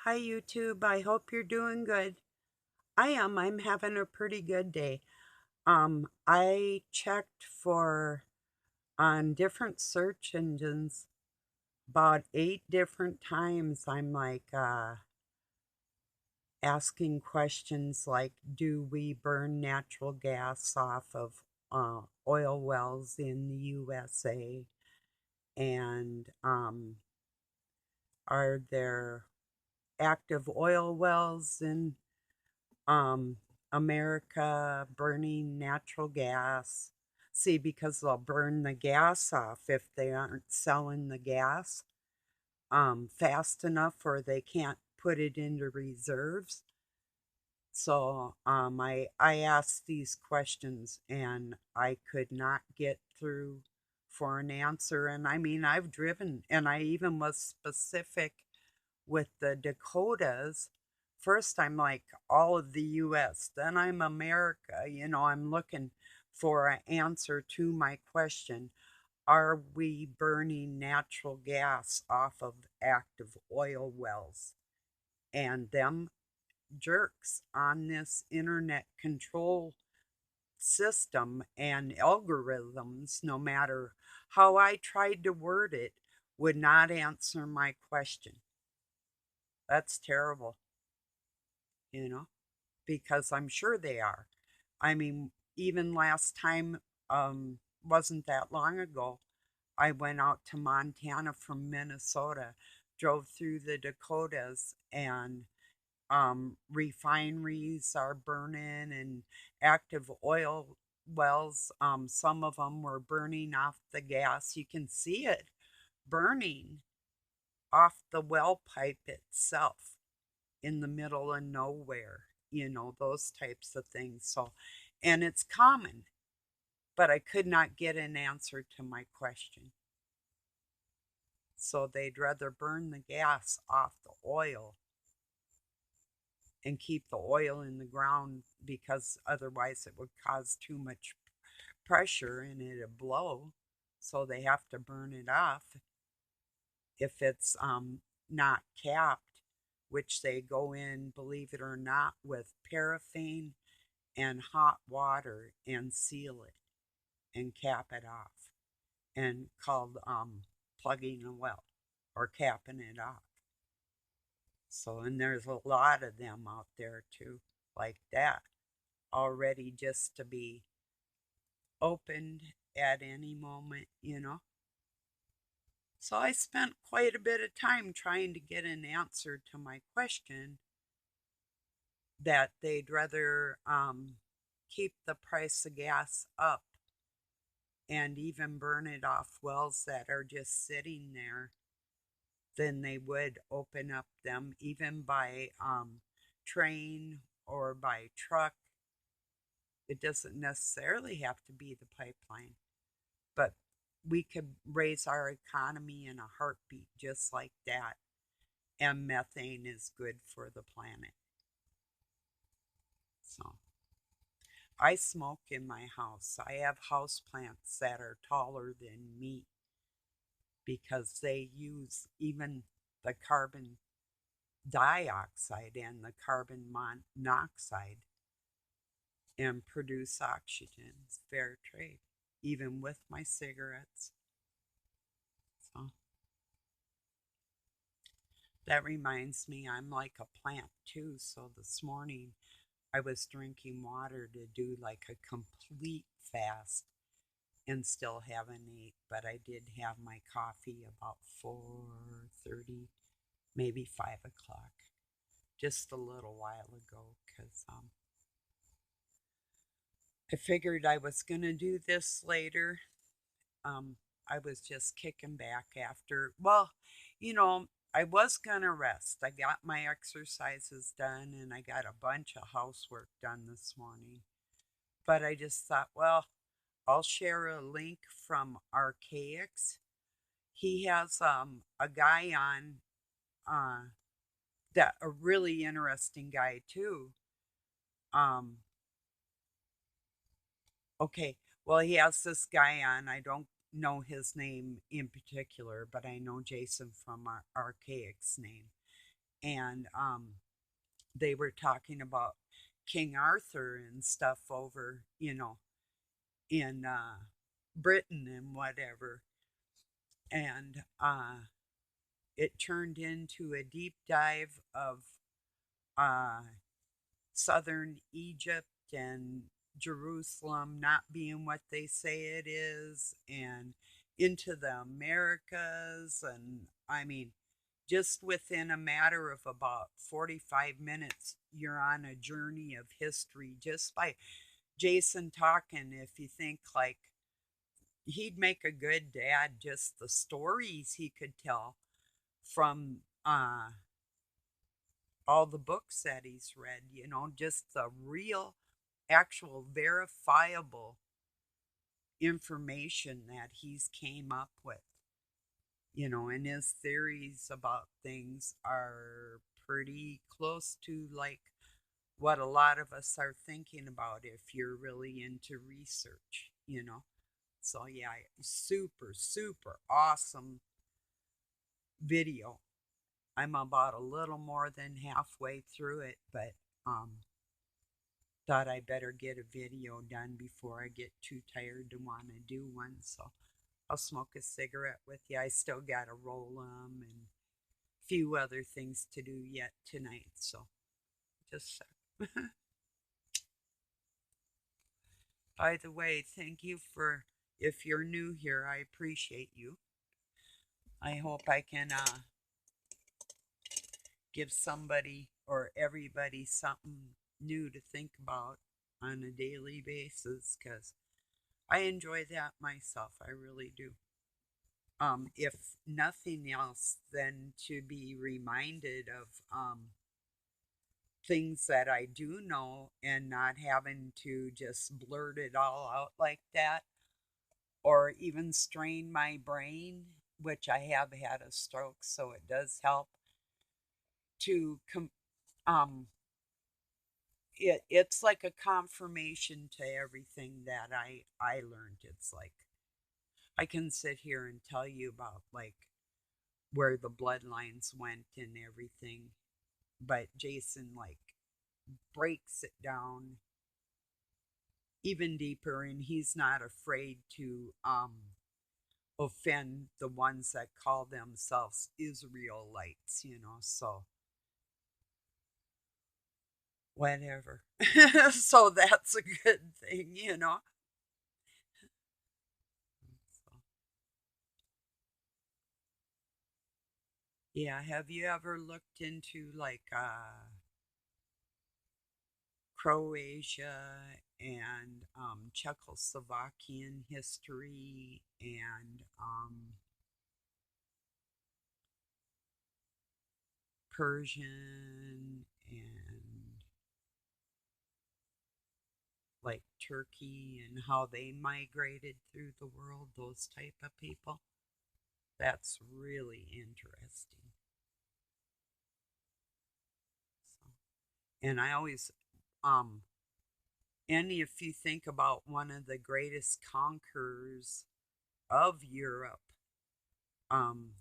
Hi YouTube, I hope you're doing good. I am. I'm having a pretty good day. I checked for on different search engines about 8 different times. I'm asking questions like, do we burn natural gas off of oil wells in the USA? And are there active oil wells in um, America burning natural gas? See, because they'll burn the gas off if they aren't selling the gas fast enough, or they can't put it into reserves. So I asked these questions and I could not get through for an answer. And I mean, I've driven, and I even was specific with the Dakotas. First, I'm like all of the US, then I'm America. I'm looking for an answer to my question. Are we burning natural gas off of active oil wells? And them jerks on this internet control system and algorithms, no matter how I tried to word it, would not answer my question. That's terrible, you know, because I'm sure they are. I mean, even last time, wasn't that long ago, I went out to Montana from Minnesota, drove through the Dakotas, and refineries are burning and active oil wells. Some of them were burning off the gas. You can see it burning off the well pipe itself in the middle of nowhere, those types of things. So, and it's common, but I could not get an answer to my question. So they'd rather burn the gas off the oil and keep the oil in the ground because otherwise it would cause too much pressure and it'd blow. So they have to burn it off if it's not capped, which they go in, believe it or not, with paraffin and hot water and seal it and cap it off, and called plugging a well or capping it off. So, and there's a lot of them out there too, like that, already just to be opened at any moment. So I spent quite a bit of time trying to get an answer to my question, that they'd rather keep the price of gas up and even burn it off wells that are just sitting there than they would open up them, even by train or by truck. It doesn't necessarily have to be the pipeline, but we could raise our economy in a heartbeat just like that. And methane is good for the planet. So I smoke in my house. I have house plants that are taller than me because they use even the carbon dioxide and the carbon monoxide and produce oxygen. It's fair trade, even with my cigarettes. So that reminds me, I'm like a plant too. So this morning I was drinking water to do like a complete fast and still haven't ate, but I did have my coffee about 4:30, maybe 5 o'clock, just a little while ago, because I figured I was going to do this later. I was just kicking back after, well, you know, I was going to rest. I got my exercises done and I got a bunch of housework done this morning. But I just thought, well, I'll share a link from Archaics. He has a guy on, that a really interesting guy too. Um, okay, well, he has this guy on. I don't know his name in particular, but I know Jason from Archaic's name. and they were talking about King Arthur and stuff over, in Britain and whatever. And it turned into a deep dive of uh, southern Egypt and Jerusalem not being what they say it is, and into the Americas. And I mean, just within a matter of about 45 minutes, you're on a journey of history just by Jason talking. If you think like he'd make a good dad, just the stories he could tell from all the books that he's read, just the real, actual, verifiable information that he's came up with, and his theories about things are pretty close to like what a lot of us are thinking about if you're really into research. So yeah, super, super awesome video. I'm about a little more than halfway through it, but thought I better get a video done before I get too tired to want to do one. So I'll smoke a cigarette with you. I still got to roll them and a few other things to do yet tonight. So just by the way, thank you for, if you're new here, I appreciate you. I hope I can give somebody or everybody something new to think about on a daily basis because I enjoy that myself. I really do. If nothing else, then to be reminded of things that I do know and not having to just blurt it all out like that or even strain my brain, which I have had a stroke, so it does help to um it's like a confirmation to everything that I learned. It's like I can sit here and tell you about like where the bloodlines went and everything, but Jason like breaks it down even deeper, and he's not afraid to offend the ones that call themselves Israelites. So whatever. So that's a good thing. So, yeah, have you ever looked into like Croatia and Czechoslovakian history and Persian and like Turkey and how they migrated through the world, those type of people? That's really interesting. So, and I always, um, and if you think about one of the greatest conquerors of Europe, um,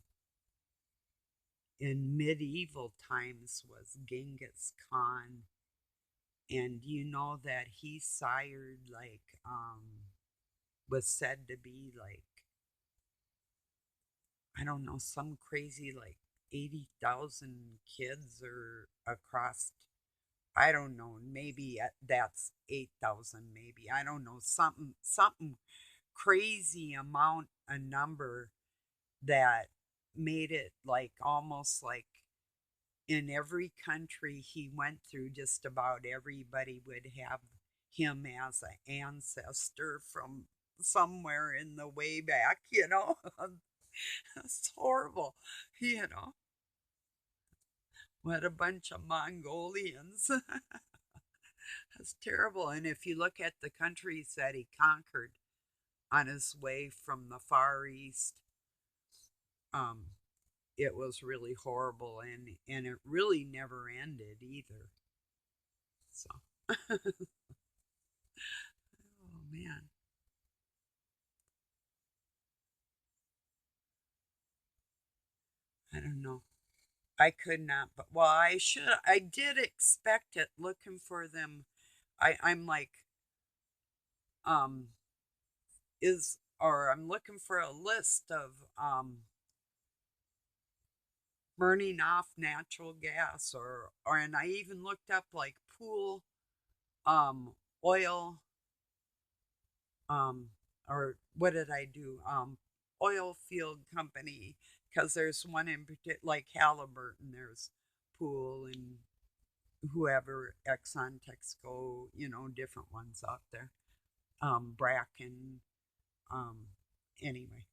in medieval times was Genghis Khan. And you know that he sired like was said to be like, I don't know, some crazy like 80,000 kids or across, I don't know, maybe that's 8,000, maybe, I don't know, something crazy amount, a number that made it like almost like in every country he went through, just about everybody would have him as an ancestor from somewhere in the way back. It's horrible, you know. What a bunch of Mongolians. That's terrible. And if you look at the countries that he conquered on his way from the Far East, um, it was really horrible, and it really never ended either. So, oh man, I don't know. I could not, but well, I did expect it looking for them. I'm like, um, or I'm looking for a list of, burning off natural gas and I even looked up like pool, um, oil, um, or what did I do? Oil field company, because there's one in particular, like Halliburton, there's pool and whoever, Exxon, Texaco, different ones out there. Bracken, um, anyway.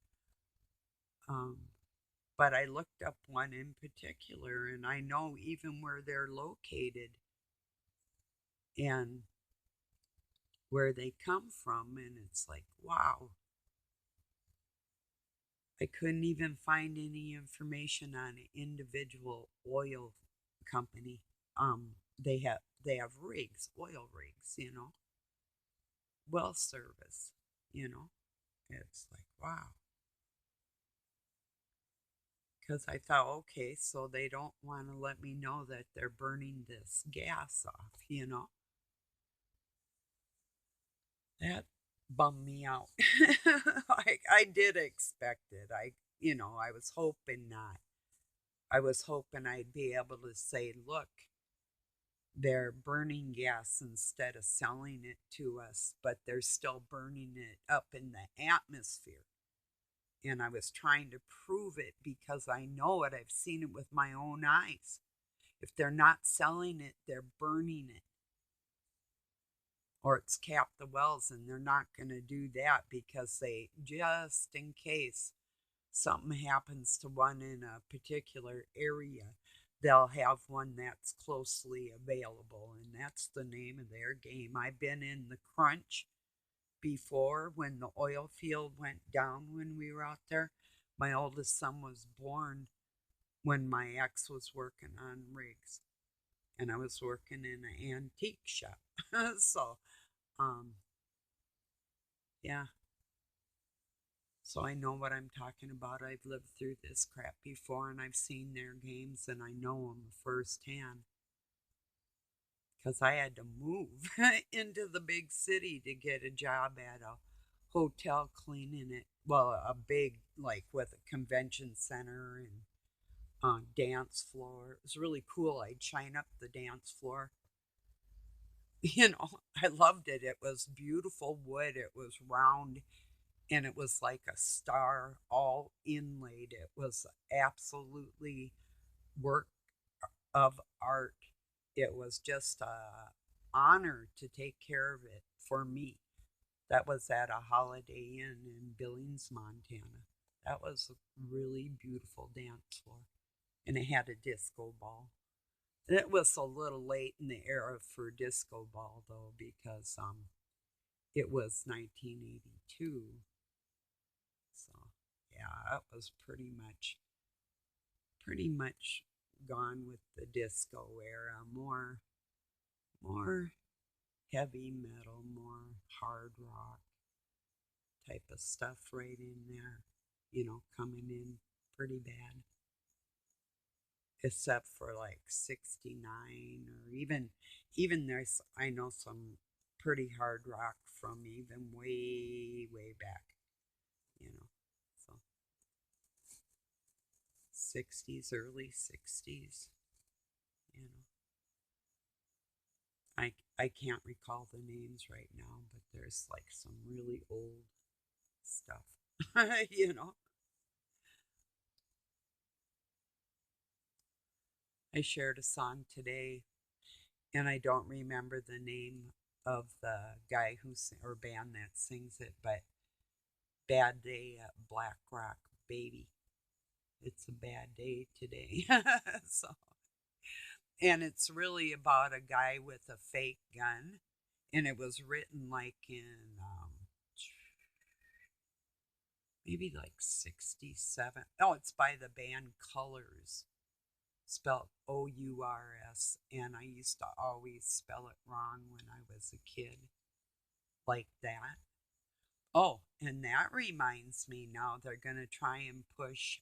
Um, but I looked up one in particular, and I know even where they're located and where they come from, and it's like, wow. I couldn't even find any information on an individual oil company. They have rigs, oil rigs, well service, you know. It's like, wow. Because I thought, okay, so they don't want to let me know that they're burning this gas off. That bummed me out. I did expect it. I was hoping not. I was hoping I'd be able to say, look, they're burning gas instead of selling it to us, but they're still burning it up in the atmosphere. And I was trying to prove it because I know it. I've seen it with my own eyes. If they're not selling it, they're burning it. Or it's cap the wells, and they're not going to do that because they, just in case something happens to one in a particular area, they'll have one that's closely available. And that's the name of their game. I've been in the crunch before when the oil field went down when we were out there. My oldest son was born when my ex was working on rigs, and I was working in an antique shop. So, um, yeah, so I know what I'm talking about. I've lived through this crap before, and I've seen their games, and I know them firsthand because I had to move into the big city to get a job at a hotel cleaning it. Well, a big, like with a convention center and dance floor. It was really cool. I'd shine up the dance floor. I loved it. It was beautiful wood. It was round, and it was like a star all inlaid. It was absolutely work of art. It was just a honor to take care of it for me. That was at a Holiday Inn in Billings, Montana. That was a really beautiful dance floor, and it had a disco ball. It was a little late in the era for disco ball though, because it was 1982. So yeah, it was pretty much gone with the disco era. More heavy metal, more hard rock type of stuff right in there, coming in pretty bad. Except for like 69, or even there's, I know some pretty hard rock from even way back, you know. So 60s, early 60s, you know. I can't recall the names right now, but there's like some really old stuff. you know. I shared a song today, and I don't remember the name of the guy or band that sings it, but Bad Day at Black Rock Baby. It's a bad day today. So, and it's really about a guy with a fake gun, and it was written like in maybe like 67. Oh, it's by the band Colors, spelled Ours, and I used to always spell it wrong when I was a kid, like that. Oh, and that reminds me, now they're going to try and push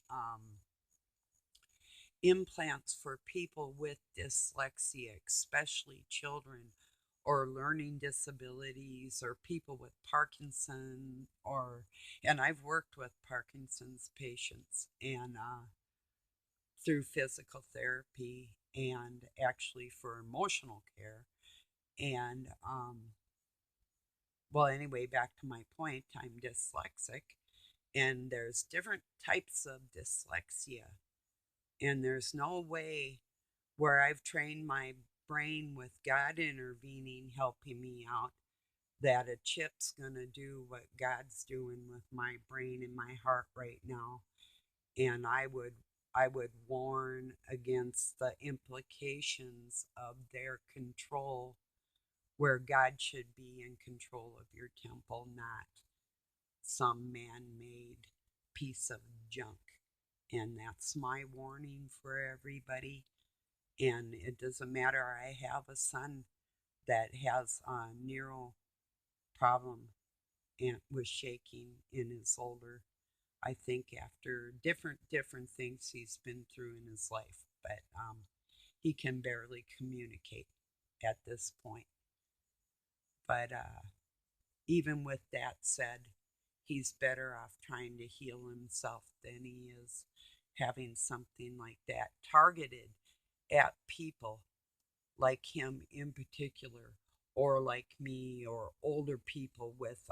implants for people with dyslexia, especially children, or learning disabilities, or people with Parkinson, or, and I've worked with Parkinson's patients, and through physical therapy and actually for emotional care. And, well, anyway, back to my point, I'm dyslexic, and there's different types of dyslexia. And there's no way where I've trained my brain with God intervening, helping me out, that a chip's going to do what God's doing with my brain and my heart right now. And I would warn against the implications of their control, where God should be in control of your temple, not some man-made piece of junk. And that's my warning for everybody. And it doesn't matter. I have a son that has a neuro problem and was shaking in his older, I think, after different things he's been through in his life. But he can barely communicate at this point. But even with that said, he's better off trying to heal himself than he is having something like that targeted at people like him in particular, or like me, or older people with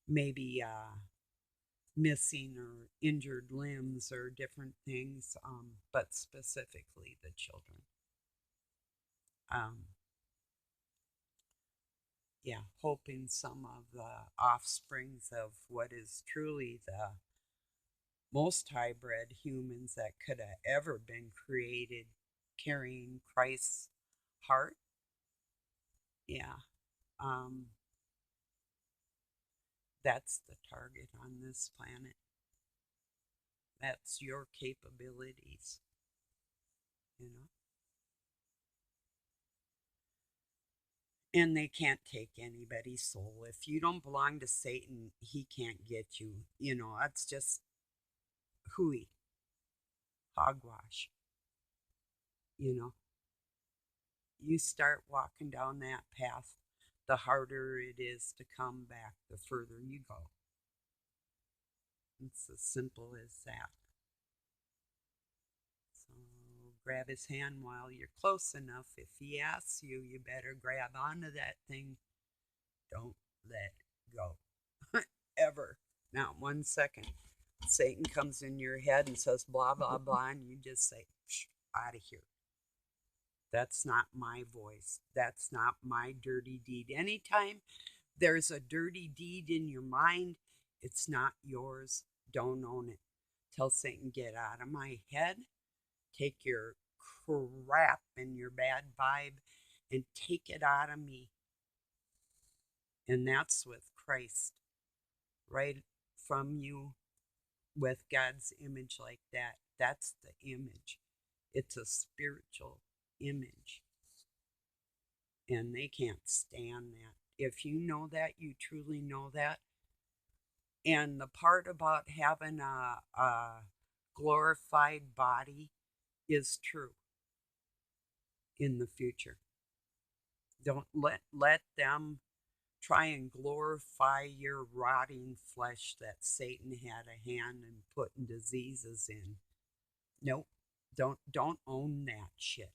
maybe missing or injured limbs or different things, but specifically the children. Um, yeah, hoping some of the offsprings of what is truly the most hybrid humans that could have ever been created, carrying Christ's heart. Yeah. Um, that's the target on this planet. That's your capabilities, you know. And they can't take anybody's soul. If you don't belong to Satan, he can't get you. You know, that's just hooey, hogwash. You know, you start walking down that path, the harder it is to come back, the further you go. It's as simple as that. So grab his hand while you're close enough. If he asks you, you better grab onto that thing. Don't let go. Ever. Not 1 second. Satan comes in your head and says blah, blah, blah, and you just say, out of here. That's not my voice. That's not my dirty deed. Anytime there's a dirty deed in your mind, it's not yours. Don't own it. Tell Satan, get out of my head. Take your crap and your bad vibe and take it out of me. And that's with Christ, right from you, with God's image like that. That's the image. It's a spiritual image. And they can't stand that. If you know that, you truly know that. And the part about having a glorified body is true in the future. Don't let them try and glorify your rotting flesh that Satan had a hand in putting diseases in. Nope. Don't own that shit.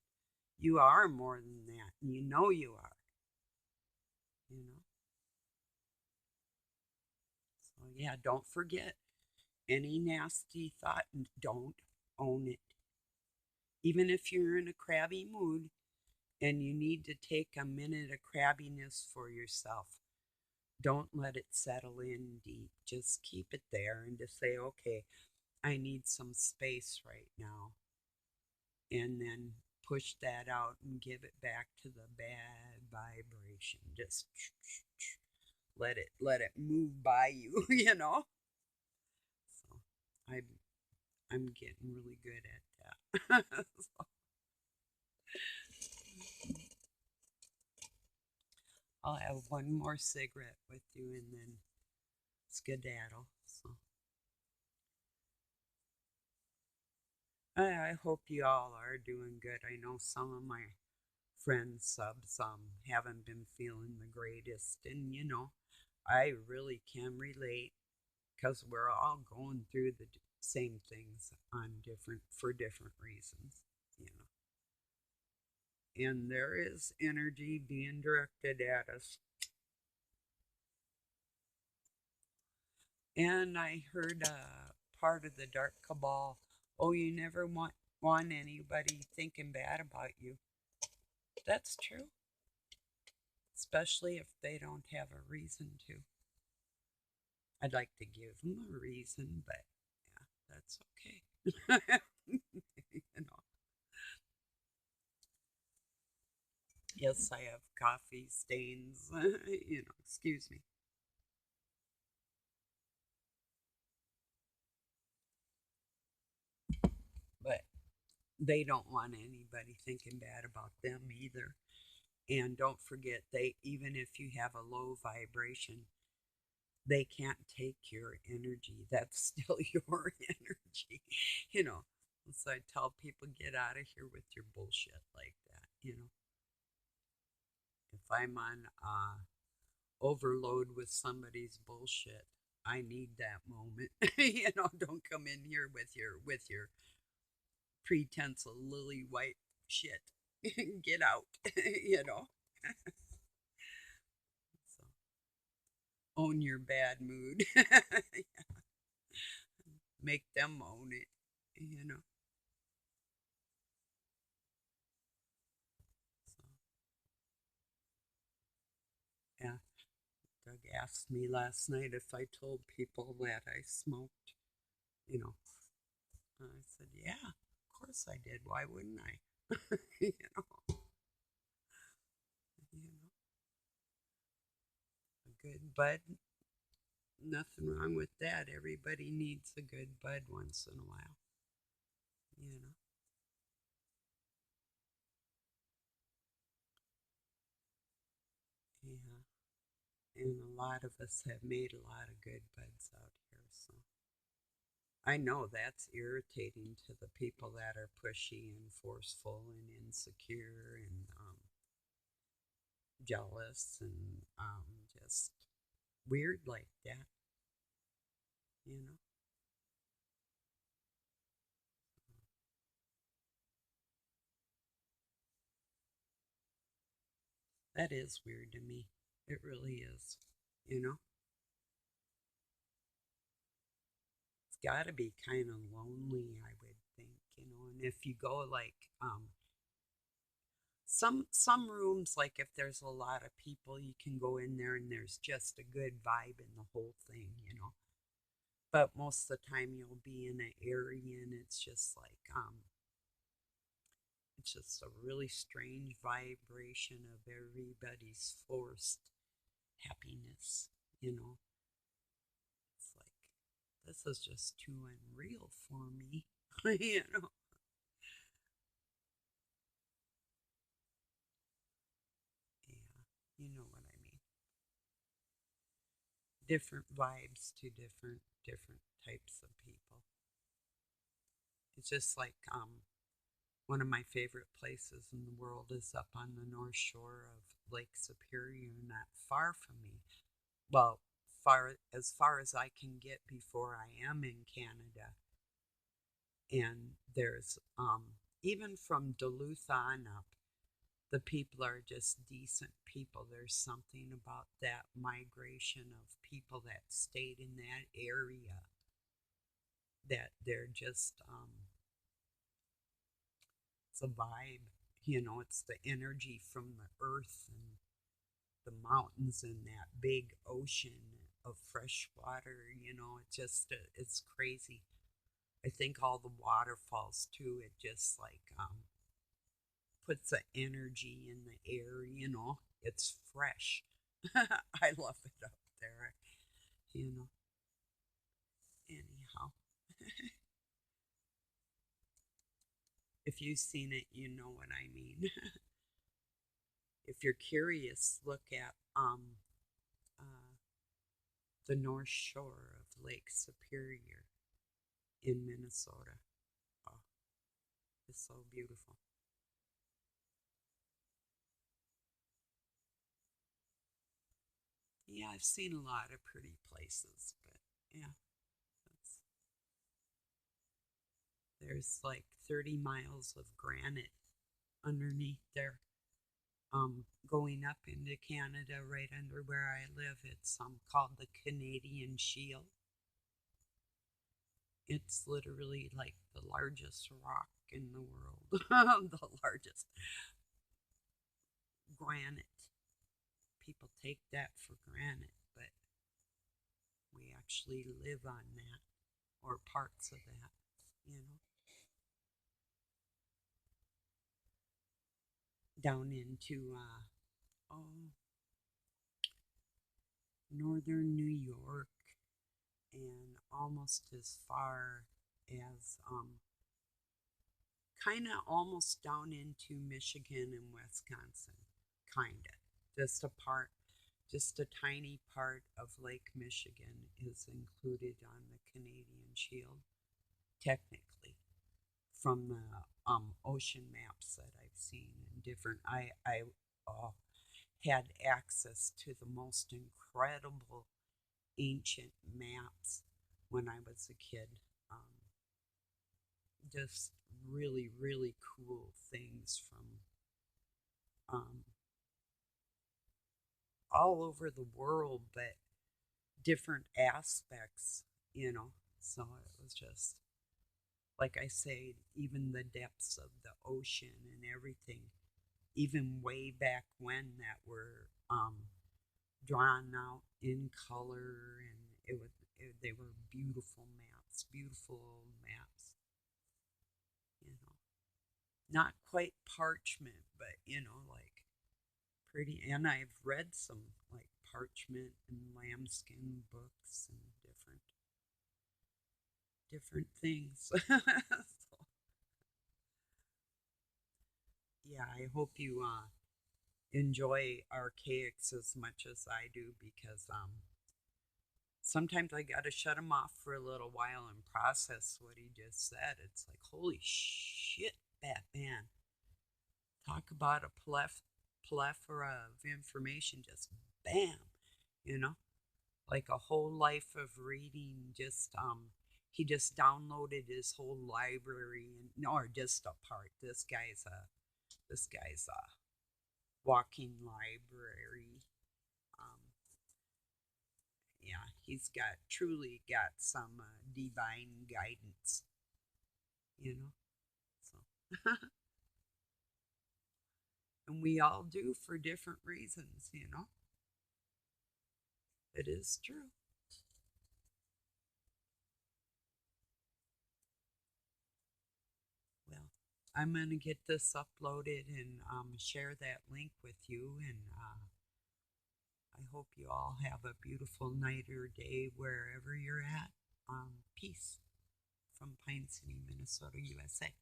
You are more than that, and you know you are. You know? So yeah, don't forget any nasty thought, and don't own it. Even if you're in a crabby mood and you need to take a minute of crabbiness for yourself, don't let it settle in deep. Just keep it there and just say, okay, I need some space right now. And then push that out and give it back to the bad vibration. Just let it move by you, you know? So I'm getting really good at that. So I'll have one more cigarette with you and then skedaddle. So I hope you all are doing good. I know some of my friends subs haven't been feeling the greatest, and I really can relate because we're all going through the same things on different for different reasons, you and there is energy being directed at us. And I heard part of the dark cabal, oh, you never want anybody thinking bad about you. That's true, especially if they don't have a reason to. I'd like to give them a reason, but yeah, that's okay. you know. Yes, I have coffee stains. Excuse me. But they don't want anybody thinking bad about them either. And don't forget, they even if you have a low vibration, they can't take your energy. That's still your energy. You know. So I tell people, get out of here with your bullshit like that. If I'm on overload with somebody's bullshit, I need that moment. Don't come in here with your pretense of lily white shit. Get out. you know. So own your bad mood. Make them own it. You know. So yeah. Doug asked me last night if I told people that I smoked. You know. I said, yeah, of course I did. Why wouldn't I? you know. You know. A good bud, nothing wrong with that. Everybody needs a good bud once in a while. You know. Yeah. And a lot of us have made a lot of good buds out here. So I know that's irritating to the people that are pushy and forceful and insecure and jealous and just weird like that. You know. That is weird to me. It really is. You know. It's got to be kind of lonely, I would think. And if you go like some rooms, like if there's a lot of people, you can go in there and there's just a good vibe in the whole thing. But most of the time you'll be in an area and it's just a really strange vibration of everybody's forced happiness. You know, it's like this is just too unreal for me. you know. Yeah, you know what I mean. Different vibes to different types of people. It's just like one of my favorite places in the world is up on the north shore of Lake Superior, not far from me. Well, far as I can get before I am in Canada. And there's even from Duluth on up, the people are just decent people. There's something about that migration of people that stayed in that area that they're just it's a vibe. It's the energy from the earth and the mountains and that big ocean of fresh water. It's crazy. I think all the waterfalls too. It just like puts the energy in the air. It's fresh. I love it up there. You know. Anyhow, if you've seen it, you know what I mean. If you're curious, look at uh, the North Shore of Lake Superior in Minnesota. Oh, is so beautiful. Yeah, I've seen a lot of pretty places, but yeah, it's, there's like 30 miles of granite underneath there. Going up into Canada, right under where I live, it's called the Canadian Shield. It's literally like the largest rock in the world, the largest granite. People take that for granted, but we actually live on that or parts of that, you know, down into oh, northern New York and almost as far as kind of almost down into Michigan and Wisconsin, kind of. Just a part, just a tiny part of Lake Michigan is included on the Canadian Shield, technically, from the ocean maps that I've seen and different. I uh, had access to the most incredible ancient maps when I was a kid. Um, just really, really cool things from um, all over the world, but different aspects, you know. So it was just, like I say, even the depths of the ocean and everything, even way back when that were drawn out in color, and they were beautiful maps, beautiful old maps, you know. Not quite parchment, but like pretty. And I've read some like parchment and lambskin books and different things. So, yeah, I hope you enjoy archaics as much as I do, because sometimes I got to shut him off for a little while and process what he just said. It's like, holy shit, Batman. Talk about a plethora of information, just bam, you know? Like a whole life of reading. Just he just downloaded his whole library, and or just a part. This guy's a walking library. Um, yeah, he's got truly got some divine guidance, you know. So, and we all do for different reasons, you know. It is true. Well, I'm gonna get this uploaded and share that link with you, and I hope you all have a beautiful night or day wherever you're at. Peace from Pine City, Minnesota, USA.